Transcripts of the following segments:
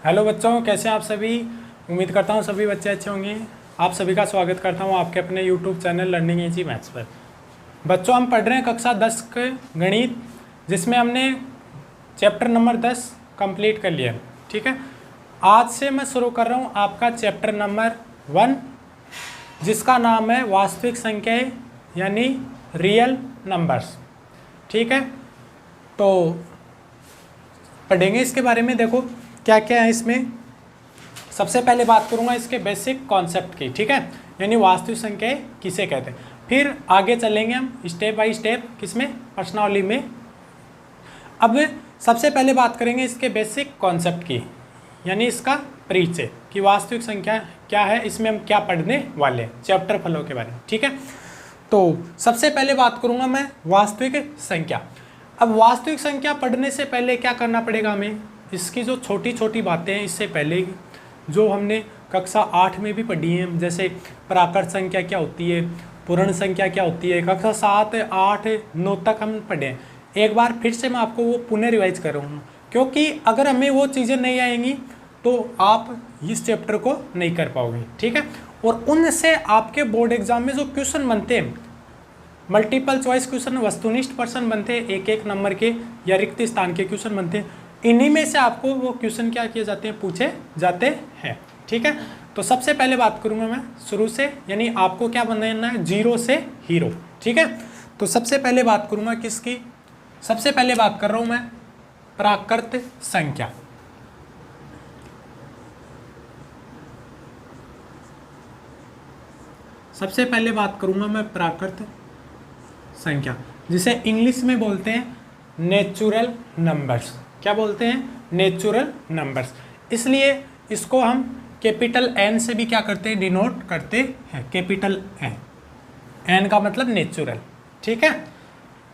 Hello बच्चों, कैसे हैं आप सभी। उम्मीद करता हूँ सभी बच्चे अच्छे होंगे। आप सभी का स्वागत करता हूँ आपके अपने YouTube channel learning easy maths पर। बच्चों, हम पढ़ रहे हैं कक्षा 10 के गणित, जिसमें हमने चैप्टर नंबर 10 कंप्लीट कर लिया। ठीक है, आज से मैं शुरू कर रहा हूँ आपका चैप्टर नंबर 1, जिसका नाम है वास्तविक संख्याएँ यानी रियल नंबर्स। ठीक है, तो पढ़ेंगे इसके बारे में। देखो क्या क्या है इसमें। सबसे पहले बात करूंगा इसके बेसिक कॉन्सेप्ट की। ठीक है, यानी वास्तविक संख्याएं किसे कहते हैं। फिर आगे चलेंगे हम स्टेप बाय स्टेप, किसमें, प्रश्नावली में। अब सबसे पहले बात करेंगे इसके बेसिक कॉन्सेप्ट की, यानी इसका परिचय कि वास्तविक संख्या क्या है, इसमें हम क्या पढ़ने वाले हैं, चैप्टर फलों के बारे में। ठीक है, तो सबसे पहले बात करूंगा मैं वास्तविक संख्या। अब वास्तविक संख्या पढ़ने से पहले क्या करना पड़ेगा हमें, इसकी जो छोटी छोटी बातें हैं इससे पहले जो हमने कक्षा 8 में भी पढ़ी हैं, जैसे प्राकृत संख्या क्या होती है, पूर्ण संख्या क्या होती है, कक्षा 7, 8, 9 तक हम पढ़े हैं। एक बार फिर से मैं आपको वो पुनः रिवाइज कर रहा हूँ, क्योंकि अगर हमें वो चीज़ें नहीं आएंगी तो आप इस चैप्टर को नहीं कर पाओगे। ठीक है, और उनसे आपके बोर्ड एग्जाम में जो क्वेश्चन बनते हैं, मल्टीपल चॉइस क्वेश्चन, वस्तुनिष्ठ प्रश्न बनते हैं, एक एक नंबर के या रिक्त स्थान के क्वेश्चन बनते हैं, इन्हीं में से आपको वो क्वेश्चन क्या किए जाते हैं, पूछे जाते हैं। ठीक है, तो सबसे पहले बात करूंगा मैं शुरू से, यानी आपको क्या बनाना है, जीरो से हीरो। ठीक है, तो सबसे पहले बात करूंगा किसकी, सबसे पहले बात कर रहा हूं मैं प्राकृत संख्या। सबसे पहले बात करूंगा मैं प्राकृत संख्या, जिसे इंग्लिश में बोलते हैं नेचुरल नंबर्स। क्या बोलते हैं, नेचुरल नंबर्स। इसलिए इसको हम कैपिटल एन से भी क्या करते हैं, डिनोट करते हैं, कैपिटल एन। एन का मतलब नेचुरल। ठीक है,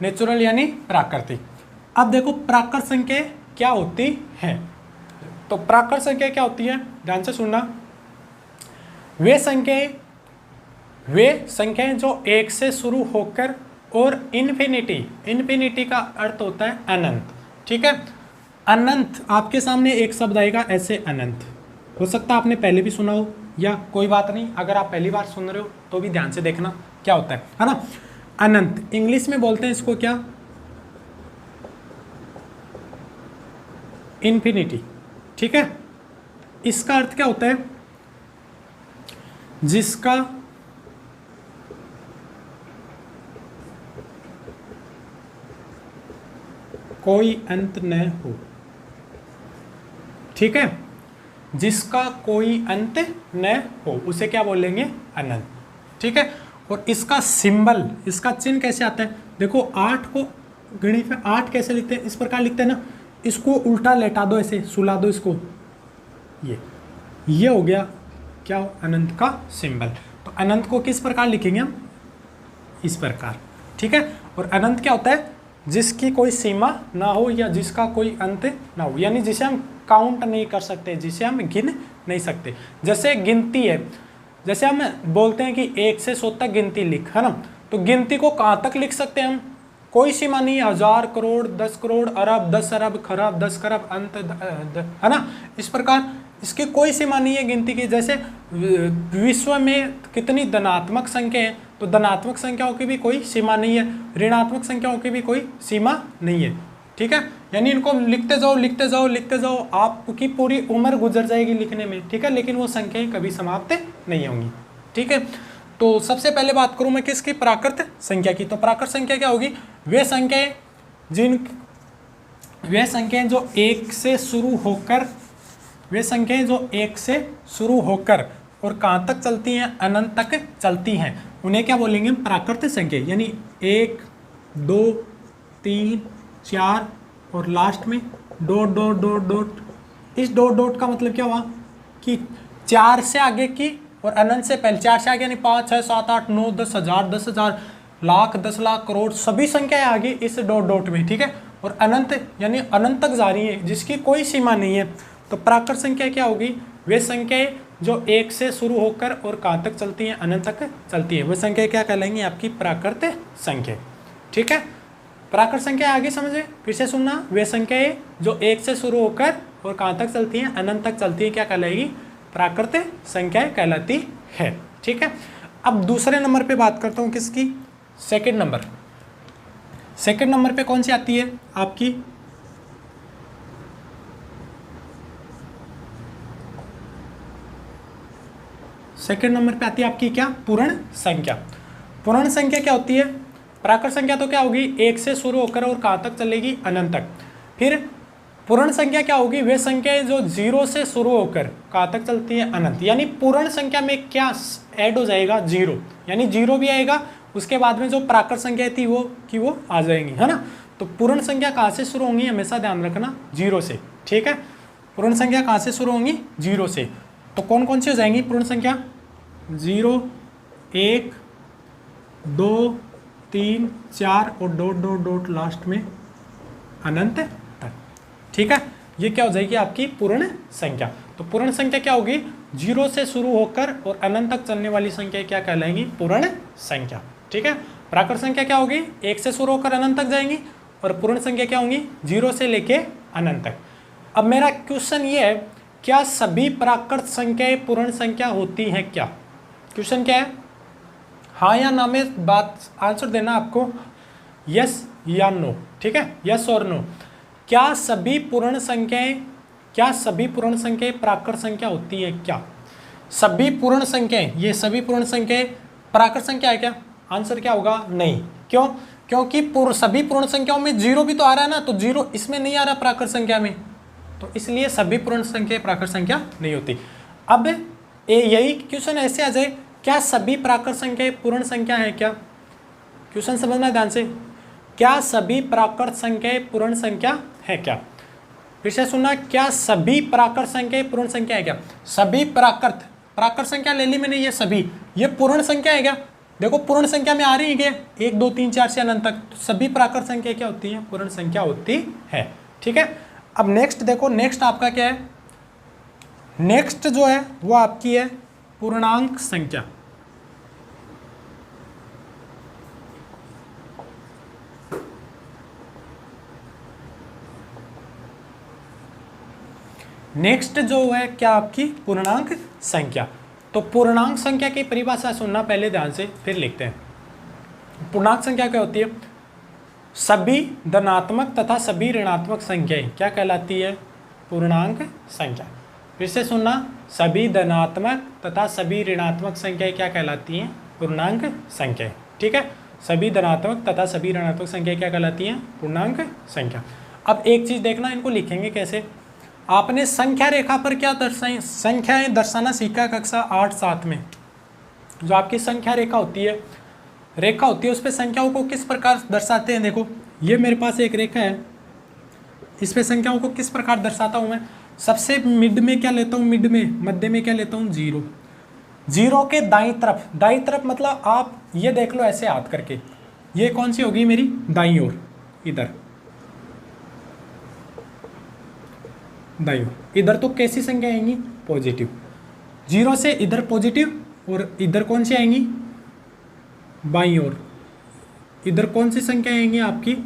नेचुरल यानी प्राकृतिक। अब देखो प्राकृत संख्या क्या होती है। तो प्राकृत संख्या क्या होती है, ध्यान से सुनना। वे संख्याएं जो एक से शुरू होकर और इन्फिनिटी का अर्थ होता है अनंत। ठीक है, अनंत, आपके सामने एक शब्द आएगा ऐसे, अनंत। हो सकता है आपने पहले भी सुना हो, या कोई बात नहीं, अगर आप पहली बार सुन रहे हो तो भी ध्यान से देखना क्या होता है ना। अनंत इंग्लिश में बोलते हैं इसको क्या, इन्फिनिटी। ठीक है, इसका अर्थ क्या होता है, जिसका कोई अंत न हो। ठीक है, जिसका कोई अंत न हो उसे क्या बोलेंगे, अनंत। ठीक है, और इसका सिंबल, इसका चिन्ह कैसे आता है, देखो 8 को गणित में 8 कैसे लिखते हैं, इस प्रकार लिखते हैं ना, इसको उल्टा लेटा दो, ऐसे सुला दो इसको, ये हो गया क्या, अनंत का सिंबल। तो अनंत को किस प्रकार लिखेंगे हम, इस प्रकार। ठीक है, और अनंत क्या होता है, जिसकी कोई सीमा ना हो या जिसका कोई अंत ना हो, यानी जिसे हम काउंट नहीं कर सकते, जिसे हम गिन नहीं सकते। जैसे गिनती है, जैसे हम बोलते हैं कि 1 से 100 तक गिनती लिख, है ना, तो गिनती को कहाँ तक लिख सकते हैं हम, कोई सीमा नहीं, 1000 करोड़, 10 करोड़, अरब, 10 अरब, खरब, 10 खरब, अंत, है ना। इस प्रकार इसकी कोई सीमा नहीं है गिनती की। जैसे विश्व में कितनी धनात्मक संख्या है, तो धनात्मक संख्याओं की भी कोई सीमा नहीं है, ऋणात्मक संख्याओं की भी कोई सीमा नहीं है। ठीक है, यानी इनको लिखते जाओ लिखते जाओ लिखते जाओ, आपकी पूरी उम्र गुजर जाएगी लिखने में। ठीक है, लेकिन वो संख्याएं कभी समाप्त नहीं होंगी। ठीक है, तो सबसे पहले बात करूं मैं किसकी, प्राकृत संख्या की। तो प्राकृत संख्या क्या होगी, वे संख्याएं जो एक से शुरू होकर, वे संख्याएं जो एक से शुरू होकर और कहाँ तक चलती हैं, अनंत तक चलती हैं, उन्हें क्या बोलेंगे, प्राकृत संख्या। यानी 1, 2, 3, 4 और लास्ट में डॉट डॉट डॉट डॉट। इस डॉट डॉट का मतलब क्या हुआ कि 4 से आगे की और अनंत से पहले, 4 से आगे यानी 5, 6, 7, 8, 9, 10, 1000, 10,000, लाख, 10 लाख, करोड़, सभी संख्याएं आ गई इस डॉट डॉट में। ठीक है, और अनंत यानी अनंत तक जा रही है, जिसकी कोई सीमा नहीं है। तो प्राकृत संख्या क्या होगी, वे संख्याएं जो 1 से शुरू होकर और कहाँ तक चलती हैं, अनंत तक चलती है, वे संख्या क्या कहलाएंगी, आपकी प्राकृत संख्या। ठीक है, प्राकृत संख्या आगे समझे, फिर से सुनना, वे संख्याएं जो 1 से शुरू होकर और कहाँ तक चलती हैं, अनंत तक चलती है, क्या कहलाएगी, प्राकृत संख्याएं कहलाती है। ठीक है, अब दूसरे नंबर पे बात करता हूँ, किसकी, सेकंड नंबर। सेकंड नंबर पे कौन सी आती है आपकी, सेकंड नंबर पे आती है आपकी क्या, पूर्ण संख्या। पूर्ण संख्या क्या होती है, प्राकृत संख्या तो क्या होगी, एक से शुरू होकर और कहाँ तक चलेगी, अनंत तक। फिर पूर्ण संख्या क्या होगी, वे संख्याएं जो जीरो से शुरू होकर कहाँ तक चलती है, अनंत। यानी पूर्ण संख्या में क्या ऐड हो जाएगा, जीरो, यानी जीरो भी आएगा, उसके बाद में जो प्राकृत संख्या थी वो आ जाएंगी, है ना। तो पूर्ण संख्या कहाँ से शुरू होंगी, हमेशा ध्यान रखना, जीरो से। ठीक है, पूर्ण संख्या कहाँ से शुरू होंगी, जीरो से। तो कौन कौन सी हो जाएंगी पूर्ण संख्या, 0, 1, 2, 3, 4 और डॉट डॉट डॉट लास्ट में अनंत तक। ठीक है, ये क्या हो जाएगी आपकी पूर्ण संख्या। तो पूर्ण संख्या क्या होगी, 0 से शुरू होकर और अनंत तक चलने वाली संख्या क्या कहलाएंगी, पूर्ण संख्या। ठीक है, प्राकृत संख्या क्या होगी, 1 से शुरू होकर अनंत तक जाएंगी, और पूर्ण संख्या क्या होंगी, 0 से लेके अनंत तक। अब मेरा क्वेश्चन ये है, क्या सभी प्राकृत संख्याएं पूर्ण संख्या होती हैं क्या, क्वेश्चन क्या है, हाँ या ना में बात आंसर देना आपको, यस या नो। ठीक है, यस और नो। क्या सभी पूर्ण संख्याएं प्राकृत संख्या होती है क्या, सभी पूर्ण संख्याएं, ये सभी पूर्ण संख्याएं प्राकृत संख्या है क्या, आंसर क्या होगा, नहीं। क्यों, क्योंकि सभी पूर्ण संख्याओं में जीरो भी तो आ रहा है ना, तो जीरो इसमें नहीं आ रहा प्राकृत संख्या में, तो इसलिए सभी पूर्ण संख्या प्राकृत संख्या नहीं होती। अब यही क्वेश्चन ऐसे आ जाए, क्या सभी प्राकृत संख्याएं पूर्ण संख्या है क्या, क्वेश्चन समझना ध्यान से, क्या सभी प्राकृत संख्याएं पूर्ण संख्या है क्या, फिर से सुनना, क्या सभी प्राकृत संख्याएं पूर्ण संख्या है क्या, सभी प्राकृत संख्या ले ली मैंने, ये सभी, ये पूर्ण संख्या है क्या, देखो पूर्ण संख्या में आ रही है क्या, 1, 2, 3, 4 से अनंत तक, तो सभी प्राकृत संख्या क्या होती है, पूर्ण संख्या होती है। ठीक है, अब नेक्स्ट देखो, नेक्स्ट आपका क्या है, नेक्स्ट जो है वो आपकी है पूर्णांक संख्या। नेक्स्ट जो है क्या आपकी पूर्णांक संख्या। तो पूर्णांक संख्या की परिभाषा सुनना पहले ध्यान से, फिर लिखते हैं। पूर्णांक संख्या क्या होती है, सभी धनात्मक तथा सभी ऋणात्मक संख्याएं क्या कहलाती है, पूर्णांक संख्या। फिर से सुनना, सभी धनात्मक तथा सभी ऋणात्मक संख्याएं क्या कहलाती हैं, पूर्णांक संख्याएं। ठीक है, सभी धनात्मक तथा सभी ऋणात्मक संख्याएं क्या कहलाती हैं, पूर्णांक संख्या। अब एक चीज देखना, इनको लिखेंगे कैसे, आपने संख्या रेखा पर क्या दर्शाई, संख्याएं दर्शाना सीखा कक्षा 8-7 में। जो आपकी संख्या रेखा होती है उस पर संख्याओं को किस प्रकार दर्शाते हैं, देखो ये मेरे पास एक रेखा है, इस पे संख्याओं को किस प्रकार दर्शाता हूं मैं, सबसे मिड में क्या लेता हूं, मध्य में क्या लेता हूं, 0। 0 के दाईं तरफ मतलब आप ये देख लो ऐसे हाथ करके, ये कौन सी होगी मेरी दाईं ओर, इधर तो कैसी संख्या आएंगी, पॉजिटिव। 0 से इधर पॉजिटिव और इधर कौन सी आएंगी, बाईं ओर, इधर कौन सी संख्या आएंगी आपकी,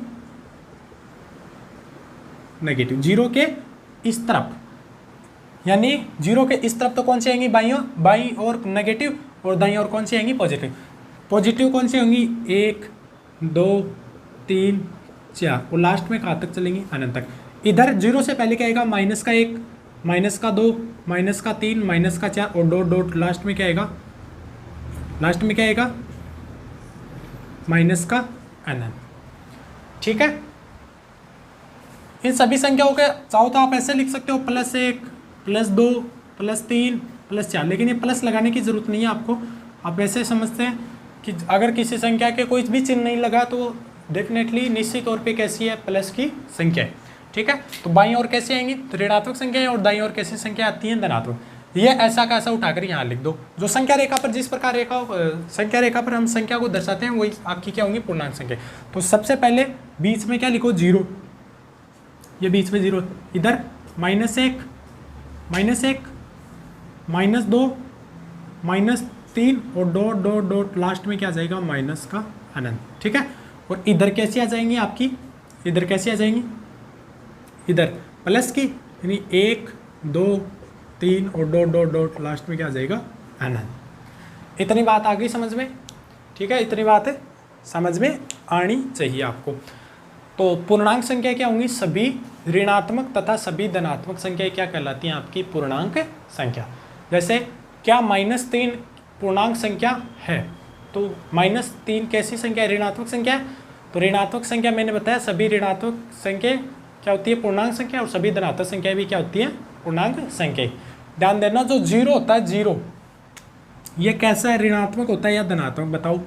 नेगेटिव। 0 के इस तरफ, यानी 0 के इस तरफ तो कौन सी आएंगी, बाईं ओर नेगेटिव, और दाईं ओर कौन सी आएंगी, पॉजिटिव कौन सी होंगी, 1, 2, 3, 4 और लास्ट में कहाँ तक चलेंगी, अनंत तक। इधर 0 से पहले क्या आएगा, -1, -2, -3, -4 और डॉट डॉट लास्ट में क्या आएगा, -n। ठीक है, इन सभी संख्याओं के चाहो तो आप ऐसे लिख सकते हो, +1, +2, +3, +4, लेकिन ये प्लस लगाने की जरूरत नहीं है आपको। आप ऐसे समझते हैं कि अगर किसी संख्या के कोई भी चिन्ह नहीं लगा तो डेफिनेटली निश्चित तौर पे कैसी है, प्लस की संख्या है। ठीक है, तो बाईं ओर कैसे आएंगी, तो ऋणात्मक संख्या है, और दाईं ओर कैसी संख्या आती है, धनात्मक। ये ऐसा का ऐसा उठाकर यहाँ लिख दो, जो संख्या रेखा पर जिस प्रकार संख्या रेखा पर हम संख्या को दर्शाते हैं वही आपकी क्या होंगी, पूर्णांक संख्या। तो सबसे पहले बीच में क्या लिखो, 0, ये बीच में 0, इधर -1, -2, -3 और डॉट डॉट डॉट लास्ट में क्या आ जाएगा, माइनस का अनंत। ठीक है, और इधर कैसी आ जाएंगी आपकी, इधर प्लस की, यानी 1 2 3 और डॉट डॉट डॉट लास्ट में क्या आ जाएगा अनंत। इतनी बात आ गई समझ में? ठीक है, इतनी बात है समझ में आनी चाहिए आपको। तो पूर्णांक संख्या क्या होंगी? सभी ऋणात्मक तथा सभी धनात्मक संख्या क्या कहलाती हैं? आपकी पूर्णांक संख्या। जैसे क्या -3 पूर्णांक संख्या है? तो -3 कैसी संख्या है? ऋणात्मक संख्या है। तो ऋणात्मक संख्या मैंने बताया सभी ऋणात्मक संख्या क्या होती है? पूर्णांक संख्या। और सभी धनात्मक संख्या भी क्या होती है? पूर्णांक संख्या। ध्यान देना, जो 0 होता है 0, ये कैसा है? ऋणात्मक होता है या धनात्मक? बताओ।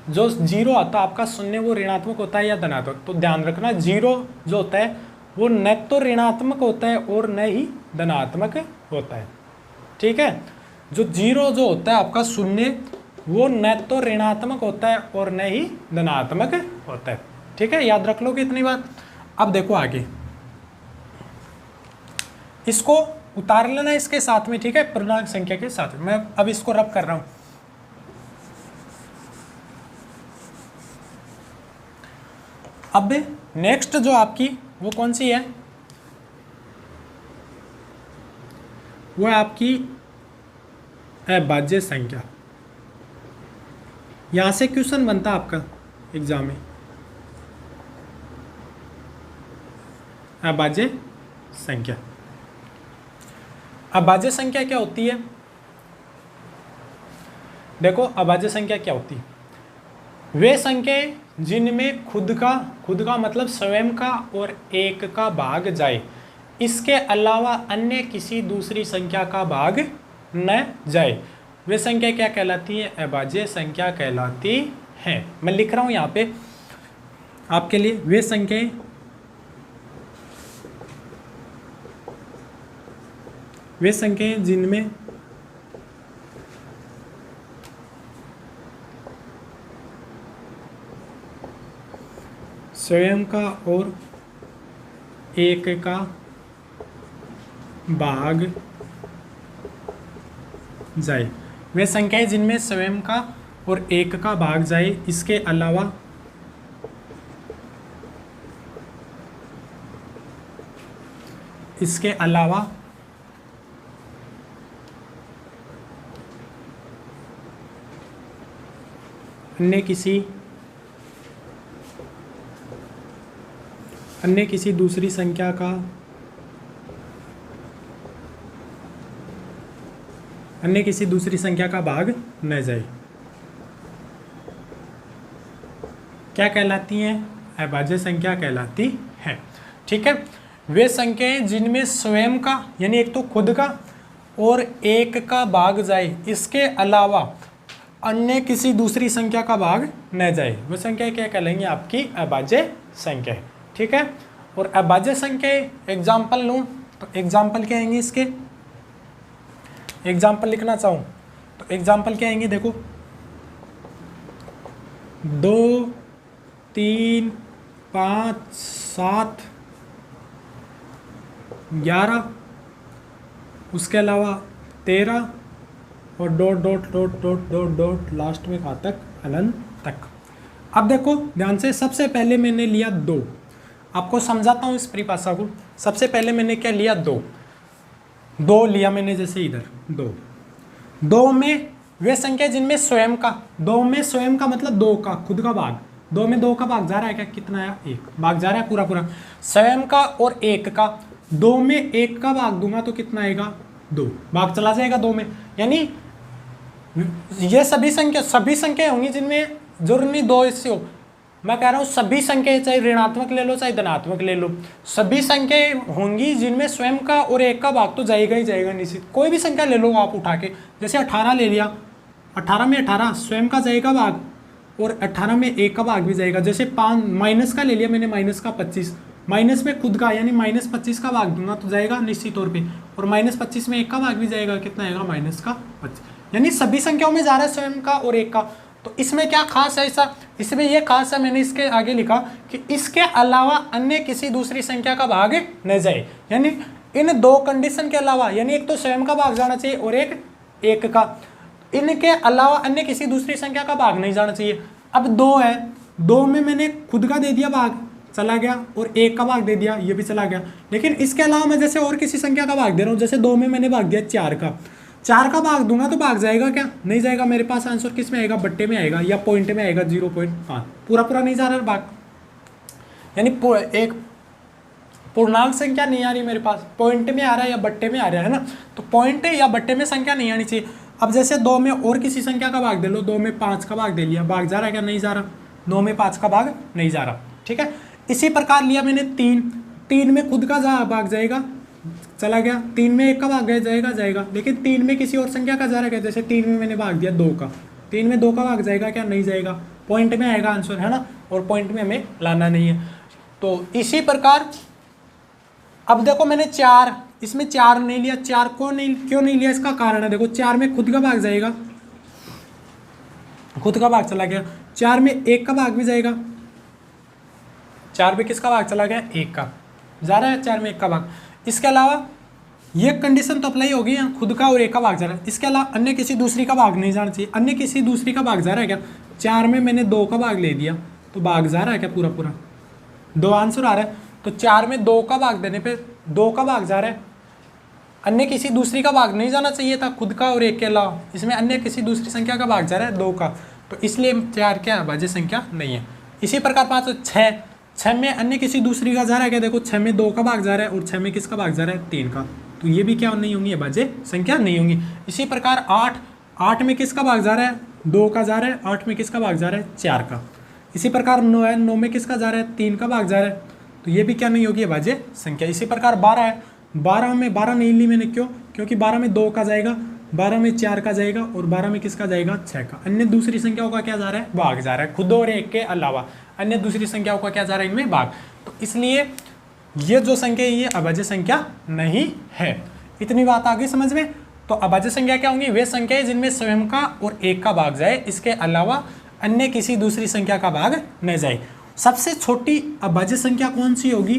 जो 0 आता है आपका शून्य, वो ऋणात्मक होता है या धनात्मक? तो ध्यान रखना, 0 जो होता है वो न तो ऋणात्मक होता है और न ही धनात्मक होता है। ठीक है, जो 0 जो होता है आपका शून्य, वो न तो ऋणात्मक होता है और न ही धनात्मक होता है। ठीक है, याद रख लो कि इतनी बात। अब देखो आगे, इसको उतार लेना इसके साथ में। ठीक है, पूर्णांक संख्या के साथ में। मैं अब इसको रब कर रहा हूं। अब नेक्स्ट जो आपकी वो कौन सी है? वो है आपकी अभाज्य संख्या। यहां से क्वेश्चन बनता है आपका एग्जाम में, अभाज्य संख्या। अभाज्य संख्या क्या होती है? देखो, अभाज्य संख्या क्या होती है? वे संख्याएं जिनमें खुद का मतलब स्वयं का और एक का भाग जाए, इसके अलावा अन्य किसी दूसरी संख्या का भाग न जाए, वे संख्या क्या कहलाती है? अभाज्य संख्या कहलाती है। मैं लिख रहा हूं यहां पे आपके लिए, वे संख्याएं जिनमें स्वयं का और एक का भाग जाए, वे संख्याएं जिनमें स्वयं का और एक का भाग जाए, इसके अलावा अन्य किसी दूसरी संख्या का भाग न जाए, क्या कहलाती हैं? अभाज्य संख्या कहलाती है। ठीक है, वे संख्याएं जिनमें स्वयं का यानी एक तो खुद का और एक का भाग जाए, इसके अलावा अन्य किसी दूसरी संख्या का भाग न जाए, वो संख्या क्या कहलाएंगी? आपकी अभाज्य संख्या। ठीक है, और अभाज्य संख्या एग्जाम्पल लूँ तो एग्जाम्पल क्या आएंगे? इसके एग्जाम्पल लिखना चाहूँ तो एग्जाम्पल क्या आएंगे? देखो, 2 3 5 7 11, उसके अलावा 13 और dot dot dot dot dot dot last में कहाँ तक? अनंत तक। अब देखो ध्यान से, सबसे पहले मैंने लिया 2। आपको समझाता हूँ इस परिभाषा को। सबसे पहले मैंने क्या लिया? 2 लिया मैंने, जैसे इधर 2 में वे संख्या जिनमें स्वयं का, 2 में स्वयं का मतलब 2 का खुद का भाग, 2 में 2 का भाग जा रहा है क्या? कितना है? 1 भाग जा रहा है पूरा। स्वयं का और 1 का, 2 में 1 का भाग दूंगा तो कितना आएगा? 2 भाग चला जाएगा 2 में। यानी ये सभी संख्या होंगी जिनमें जरूर नहीं 2 हिस्से हो। मैं कह रहा हूँ सभी संख्याएं, चाहे ऋणात्मक ले लो चाहे धनात्मक ले लो, सभी संख्याएं होंगी जिनमें स्वयं का और एक का भाग तो जाएगा ही जाएगा निश्चित। कोई भी संख्या ले लो आप उठा के, जैसे 18 ले लिया, 18 में 18 स्वयं का जाएगा भाग और 18 में एक का भाग भी जाएगा। जैसे 5 माइनस का ले लिया मैंने, माइनस का 25, माइनस में खुद का यानी -25 का भाग दूंगा तो जाएगा निश्चित तौर पे, और -25 में एक का भाग भी जाएगा, कितना आएगा? -25। यानी सभी संख्याओं में जा रहा है स्वयं का और एक का। तो इसमें क्या खास है ऐसा? इसमें यह खास है, मैंने इसके आगे लिखा कि इसके अलावा अन्य किसी दूसरी संख्या का भाग न जाए। यानी इन 2 कंडीशन के अलावा, यानी एक तो स्वयं का भाग जाना चाहिए और एक का, इनके अलावा अन्य किसी दूसरी संख्या का भाग नहीं जाना चाहिए। अब 2 है, 2 में मैंने खुद का दे दिया भाग, चला गया, और 1 का भाग दे दिया, ये भी चला गया। लेकिन इसके अलावा मैं जैसे और किसी संख्या का भाग दे रहा हूँ, जैसे 2 में मैंने भाग दिया 4 का भाग दूंगा तो भाग जाएगा क्या? नहीं जाएगा। मेरे पास आंसर किस में आएगा? बट्टे में आएगा या पॉइंट में आएगा 0.5। पूरा पूरा नहीं जा रहा भाग, यानी एक पूर्णांक संख्या नहीं आ रही मेरे पास, पॉइंट में आ रहा है या बट्टे में आ रहा है ना, तो पॉइंट या बट्टे में संख्या नहीं आनी चाहिए। अब जैसे 2 में और किसी संख्या का भाग दे लो, 2 में 5 का भाग दे लिया, भाग जा रहा है क्या? नहीं जा रहा। 2 में 5 का भाग नहीं जा रहा, ठीक है। इसी प्रकार लिया मैंने 3 में खुद का भाग जाएगा, चला गया। 3 में 1 का भाग जाएगा, लेकिन 3 में किसी और संख्या का जा रहा है, जैसे 3 में मैंने भाग दिया 2 का, 3 में 2 का भाग जाएगा क्या? नहीं जाएगा। पॉइंट में आएगा आंसर, है ना, और पॉइंट में हमें लाना नहीं है। तो इसी प्रकार अब देखो मैंने 4, इसमें 4 नहीं लिया, 4 को नहीं, क्यों नहीं लिया? इसका कारण है, देखो 4 में खुद का भाग जाएगा, खुद का भाग चला गया। 4 में 1 का भाग भी जाएगा, 4 में किसका भाग चला गया? 1 का जा रहा है, 4 में 1 का भाग। इसके अलावा ये कंडीशन तो अप्लाई होगी, खुद का और 1 का भाग जा रहा है। इसके अलावा अन्य किसी दूसरी का भाग नहीं जाना चाहिए। अन्य किसी दूसरी का भाग जा रहा है क्या? 4 में मैंने 2 का भाग ले दिया, तो भाग जा रहा है क्या? पूरा पूरा 2 आंसर आ रहा है, तो 4 में 2 का भाग देने पे 2 का भाग जा रहा है। अन्य किसी दूसरी का भाग नहीं जाना चाहिए था, खुद का और 1 के अलावा। इसमें अन्य किसी दूसरी संख्या का भाग जा रहा है 2 का, तो इसलिए 4 क्या अभाज्य संख्या नहीं है। इसी प्रकार 5 6 में अन्य किसी दूसरी का जा रहा है क्या? देखो 6 में 2 का भाग जा रहा है, और 6 में किसका भाग जा रहा है? 3 का, तो ये भी क्या नहीं होंगी? अभाज्य संख्या नहीं होंगी। इसी प्रकार 8 में किसका भाग जा रहा है? 2 का जा रहा है। 8 में किसका भाग जा रहा है? 4 का। इसी प्रकार 9 में किसका जा रहा है? 3 का भाग जा रहा है, तो ये भी क्या नहीं होगी? अभाज्य संख्या। इसी प्रकार 12 है, 12 में 12 नहीं ली मैंने, क्यों? क्योंकि 12 में 2 का जाएगा, 12 में 4 का जाएगा, और 12 में किसका जाएगा? 6 का। अन्य दूसरी संख्याओं का क्या जा रहा है? भाग जा रहा है, खुद और 1 के अलावा अन्य दूसरी संख्याओं का क्या जा रहा है? इनमें भाग। तो इसलिए ये जो संख्या है ये अभाज्य संख्या नहीं है। इतनी बात आ गई समझ में? तो अभाज्य संख्या क्या होंगी? वे संख्याएं जिनमें स्वयं का और 1 का भाग जाए, इसके अलावा अन्य किसी दूसरी संख्या का भाग न जाए। सबसे छोटी अभाज्य संख्या कौन सी होगी?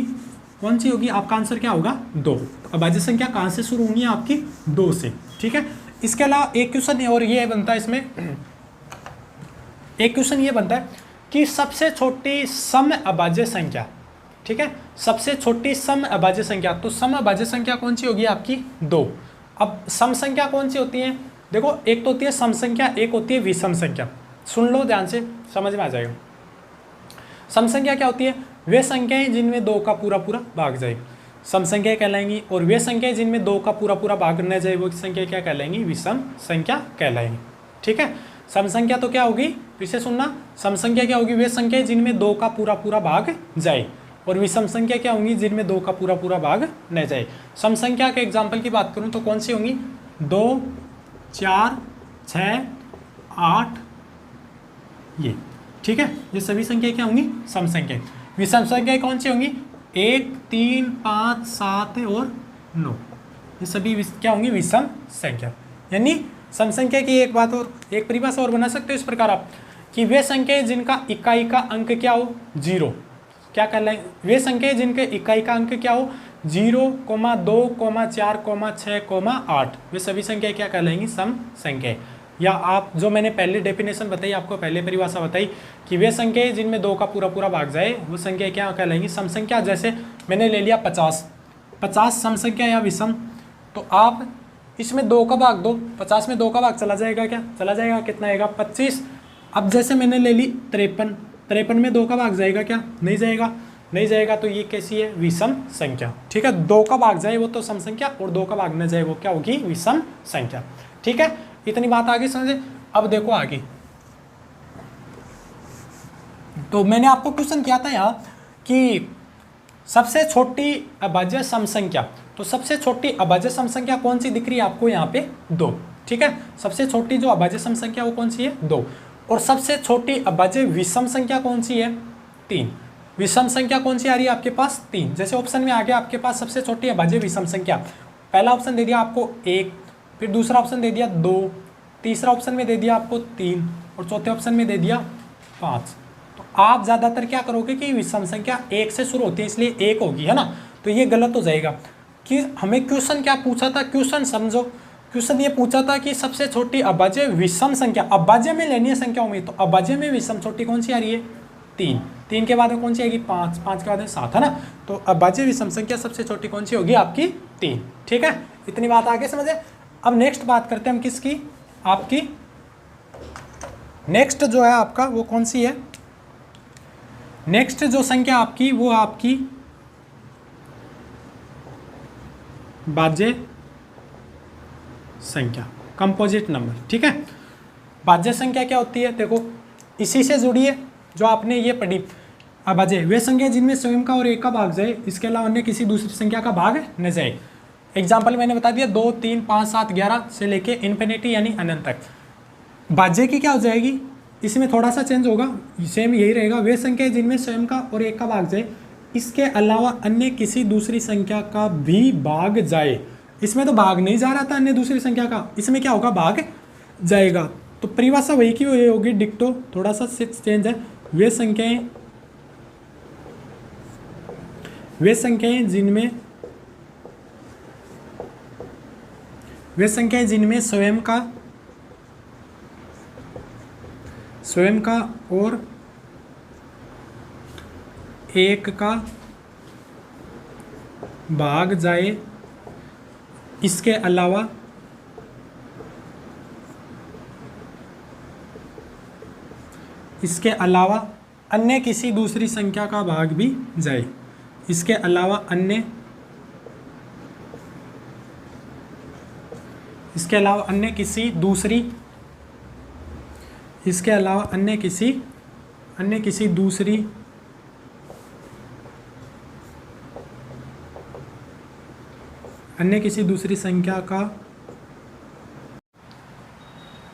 कौन सी होगी? आपका आंसर क्या होगा? 2। तो अभाज्य संख्या कहाँ से शुरू होनी है? आपकी 2 से, ठीक है। इसके अलावा एक क्वेश्चन और ये बनता है इसमें, एक क्वेश्चन ये बनता है कि सबसे छोटी सम अभाज्य संख्या, ठीक है, सबसे छोटी सम अभाज्य संख्या। तो सम अभाज्य संख्या कौन सी होगी? आपकी 2। अब सम संख्या कौन सी होती है? देखो एक तो होती है सम संख्या, एक होती है विषम संख्या। सुन लो ध्यान से, समझ में आ जाएगा। सम संख्या क्या होती है? वे संख्याएं जिनमें 2 का पूरा पूरा भाग जाए, सम संख्या कहलाएंगी। और वे संख्याएं जिनमें 2 का पूरा पूरा भाग न जाए, वो संख्या क्या कहलाएंगी? विषम संख्या कहलाएंगी, ठीक है। सम संख्या तो क्या होगी? फिर से सुनना, सम संख्या क्या होगी? वे संख्याएं जिनमें 2 का पूरा पूरा भाग जाए। और विषम संख्या क्या होंगी? जिनमें 2 का पूरा पूरा भाग न जाए। सम संख्या के एग्जाम्पल की बात करूँ तो कौन सी होंगी? 2, 4, 6, 8, ये, ठीक है। ये सभी संख्या क्या होंगी? सम संख्या। विषम संख्या कौन सी होंगी? 1, 3, 5, 7 और 9, ये सभी क्या होंगी? विषम संख्या। यानी सम संख्या की एक बात और, एक परिभाषा और बना सकते हो इस प्रकार आप, कि वे संख्याएं जिनका इकाई का अंक क्या हो? 0, क्या कहलाएंगे? वे संख्याएं जिनके इकाई का अंक क्या हो? 0, 2, 4, 6, 8, वे सभी संख्याएं क्या कहलाएंगी? सम संख्याएं। या आप जो मैंने पहले डेफिनेशन बताई, आपको पहले परिभाषा बताई कि वे संख्याएं जिनमें 2 का पूरा पूरा भाग जाए, वो संख्या क्या कहलाएंगी? सम संख्या। जैसे मैंने ले लिया 50 सम संख्या या विषम, तो आप इसमें 2 का भाग दो, 50 में 2 का भाग चला जाएगा क्या? चला जाएगा। कितना आएगा? 25। अब जैसे मैंने ले ली 53 में 2 का भाग जाएगा क्या? नहीं जाएगा। नहीं जाएगा, तो ये कैसी है? विषम संख्या, ठीक है। 2 का भाग जाए वो तो सम संख्या, और 2 का भाग न जाए वो क्या होगी? विषम संख्या, ठीक है। इतनी बात आगे समझे। अब देखो आगे, तो मैंने आपको क्वेश्चन किया था यहाँ कि सबसे छोटी अभाज्य सम संख्या, तो सबसे छोटी अभाज्य सम संख्या कौन सी दिख रही है आपको? यहाँ पे 2, ठीक है। सबसे छोटी जो अभाज्य सम संख्या वो कौन सी है? 2। और सबसे छोटी अभाज्य विषम संख्या कौन सी है? 3। विषम संख्या कौन सी आ रही है आपके पास? 3। जैसे ऑप्शन में आ गया आपके पास सबसे छोटी अभाज्य विषम संख्या, पहला ऑप्शन दे दिया आपको 1, फिर दूसरा ऑप्शन दे दिया 2, तीसरा ऑप्शन में दे दिया आपको 3, और चौथे ऑप्शन में दे दिया 5। तो आप ज़्यादातर क्या करोगे कि विषम संख्या 1 से शुरू होती है, इसलिए 1 होगी, है ना। तो ये गलत हो जाएगा कि हमें क्वेश्चन क्या पूछा था? क्वेश्चन समझो, क्वेश्चन ये पूछा था कि सबसे छोटी अभाज्य विषम संख्या, अभाज्य में लेनी है संख्याओं में, तो अभाज्य में विषम छोटी कौन सी आ रही है? 3। 3 के बाद में कौन सी आएगी 5, 5 के बाद में 7 है ना। तो अभाज्य विषम संख्या सबसे छोटी कौन सी होगी आपकी 3। ठीक है, इतनी बात आगे समझे। अब नेक्स्ट बात करते हैं हम किसकी, आपकी नेक्स्ट जो है आपका वो कौन सी है, नेक्स्ट जो संख्या आपकी वो आपकी भाज्य संख्या, कंपोजिट नंबर। ठीक है, भाज्य संख्या क्या होती है, देखो इसी से जुड़ी है जो आपने ये पढ़ी। अभाज्य वे संख्या जिनमें स्वयं का और एक का भाग जाए, इसके अलावा अन्य किसी दूसरी संख्या का भाग न जाए। एग्जाम्पल मैंने बता दिया 2, 3, 5, 7, 11 से लेके इन्फिनिटी यानी अनंत तक। भाज्य की क्या हो जाएगी, इसमें थोड़ा सा चेंज होगा, सेम यही रहेगा। वे संख्या जिनमें स्वयं का और एक का भाग जाए, इसके अलावा अन्य किसी दूसरी संख्या का भी भाग जाए। इसमें तो भाग नहीं जा रहा था अन्य दूसरी संख्या का, इसमें क्या होगा भाग जाएगा। तो परिभाषा वही की वही होगी, डिक्टो, थोड़ा सा चेंज है। वे संख्याएं जिनमें स्वयं का और एक का भाग जाए, इसके अलावा अन्य किसी दूसरी संख्या का भाग भी जाए, इसके अलावा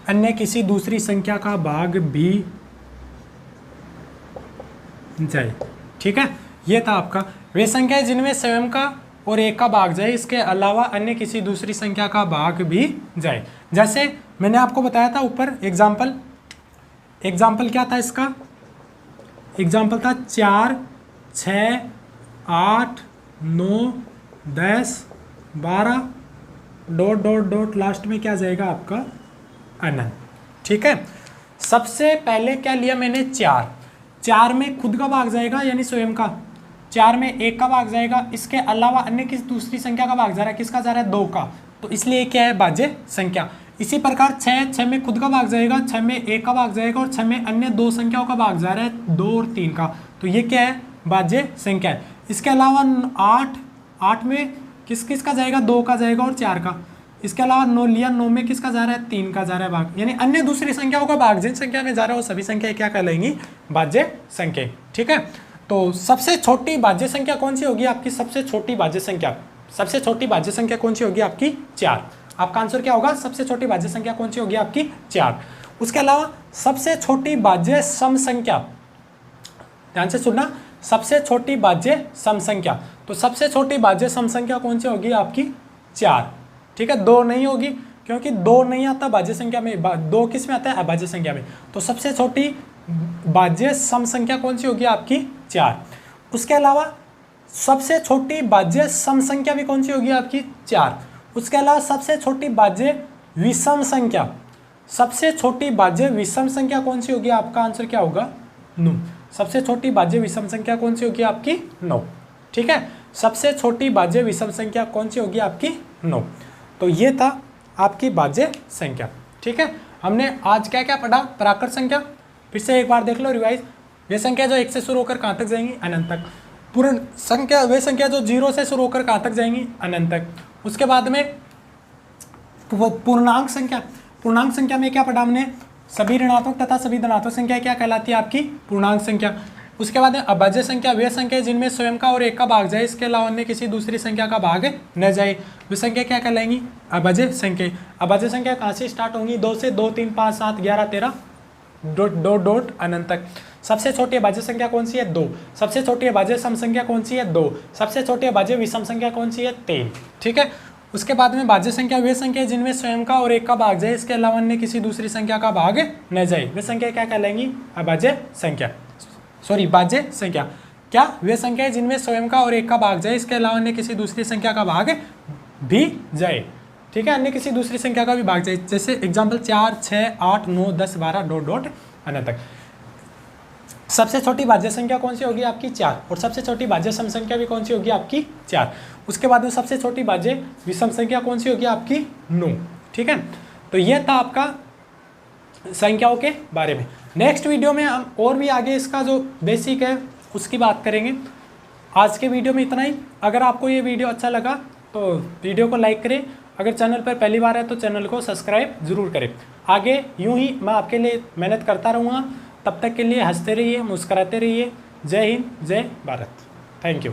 अन्य किसी दूसरी संख्या का भाग भी जाए। ठीक है, ये था आपका वे संख्या जिनमें स्वयं का और एक का भाग जाए, इसके अलावा अन्य किसी दूसरी संख्या का भाग भी जाए। जैसे मैंने आपको बताया था ऊपर एग्जाम्पल क्या था इसका, एग्जाम्पल था 4, 6, 8, 9, 10, 12 ... लास्ट में क्या जाएगा आपका अनंत। ठीक है, सबसे पहले क्या लिया मैंने 4 में खुद का भाग जाएगा यानी स्वयं का, 4 में एक का भाग जाएगा, इसके अलावा अन्य किसी दूसरी संख्या का भाग जा रहा है, किसका जा रहा है 2 का, तो इसलिए क्या है भाज्य संख्या। इसी प्रकार 6 में खुद का भाग जाएगा, 6 में एक का भाग जाएगा और 6 में अन्य 2 संख्याओं का भाग जा रहा है 2 और 3 का, तो ये क्या है भाज्य संख्या है। इसके अलावा 8 में किस का जाएगा 2 का जाएगा और 4 का, इसके अलावा 9 लिया, 9 में किसका जा रहा है 3 का जा रहा है भाग, यानी अन्य दूसरी संख्याओं का भाग जिन संख्या में जा रहा है वो सभी संख्या क्या कहलाएंगी भाज्य संख्या। ठीक है, तो सबसे छोटी भाज्य संख्या कौन सी होगी आपकी, सबसे छोटी भाज्य संख्या कौन सी होगी आपकी 4। आपका आंसर क्या होगा, सबसे छोटी भाज्य संख्या कौन सी होगी आपकी 4। उसके अलावा सबसे छोटी भाज्य सम संख्या, ध्यान से सुनना, सबसे छोटी भाज्य सम संख्या, तो सबसे छोटी भाज्य सम संख्या कौन सी होगी आपकी 4। ठीक है, 2 नहीं होगी क्योंकि 2 नहीं आता भाज्य संख्या में, 2 किस में आता है अभाज्य संख्या में, तो सबसे छोटी भाज्य सम संख्या कौन सी होगी आपकी 4। उसके अलावा सबसे छोटी भाज्य सम संख्या भी कौन सी होगी आपकी 4। उसके अलावा सबसे छोटी भाज्य विषम संख्या, सबसे छोटी भाज्य विषम संख्या कौन सी होगी, आपका आंसर क्या होगा 9। सबसे छोटी भाज्य विषम संख्या कौन सी होगी आपकी 9। ठीक है, सबसे छोटी भाज्य विषम संख्या कौन सी होगी आपकी 9। तो ये था आपकी भाज्य संख्या। ठीक है, हमने आज क्या क्या पढ़ा, प्राकृत संख्या, फिर से एक बार देख लो रिवाइज। वे संख्या जो 1 से शुरू होकर कहाँ तक जाएंगी अनंत तक। पूर्ण संख्या वे संख्या जो 0 से शुरू होकर कहाँ तक जाएंगी अनंत तक। उसके बाद में पूर्णांक संख्या में क्या पढ़ा हमने, सभी ऋणात्मक तथा सभी धनात्मक संख्या क्या कहलाती है आपकी पूर्णांक संख्या। उसके बाद अभाज्य संख्या वे संख्या जिनमें स्वयं का और एक का भाग जाए, इसके अलावा अन्य किसी दूसरी संख्या का भाग न जाए, वे संख्या क्या कहलाएंगी अभाज्य संख्या। अभाज्य संख्या कहाँ से स्टार्ट होंगी, 2 से, 2, 3, 5, 7, 11, 13 ... अनंत तक। सबसे छोटी अभाज्य संख्या कौन सी है 2। सबसे छोटी अभाज्य सम संख्या कौन सी है 2। सबसे छोटी अभाज्य विषम संख्या कौन सी है 3। ठीक है, उसके बाद में भाज्य संख्या वे संख्या जिनमें स्वयं का और एक का भाग जाए, इसके अलावा अन्य किसी दूसरी संख्या का भाग न जाए, वे संख्या क्या कहलाएंगी अभाज्य संख्या, सॉरी भाज्य संख्या। क्या, वे संख्या जिनमें स्वयं का और एक का भाग जाए, इसके अलावा अन्य किसी दूसरी संख्या का भाग भी जाए। ठीक है, अन्य किसी दूसरी संख्या का भी भाग जाए, जैसे एग्जाम्पल 4, 6, 8, 9, 10, 12 ... अनंत तक। सबसे छोटी भाज्य संख्या कौन सी होगी आपकी 4, और सबसे छोटी भाज्य सम संख्या भी कौन सी होगी आपकी 4। उसके बाद में सबसे छोटी भाज्य विषम संख्या कौन सी होगी आपकी 9। ठीक है, तो ये था आपका संख्याओं के बारे में। नेक्स्ट वीडियो में हम और भी आगे इसका जो बेसिक है उसकी बात करेंगे। आज के वीडियो में इतना ही। अगर आपको ये वीडियो अच्छा लगा तो वीडियो को लाइक करें, अगर चैनल पर पहली बार है तो चैनल को सब्सक्राइब ज़रूर करें। आगे यूं ही मैं आपके लिए मेहनत करता रहूँगा। तब तक के लिए हंसते रहिए, मुस्कुराते रहिए। जय हिंद, जय भारत। Thank you.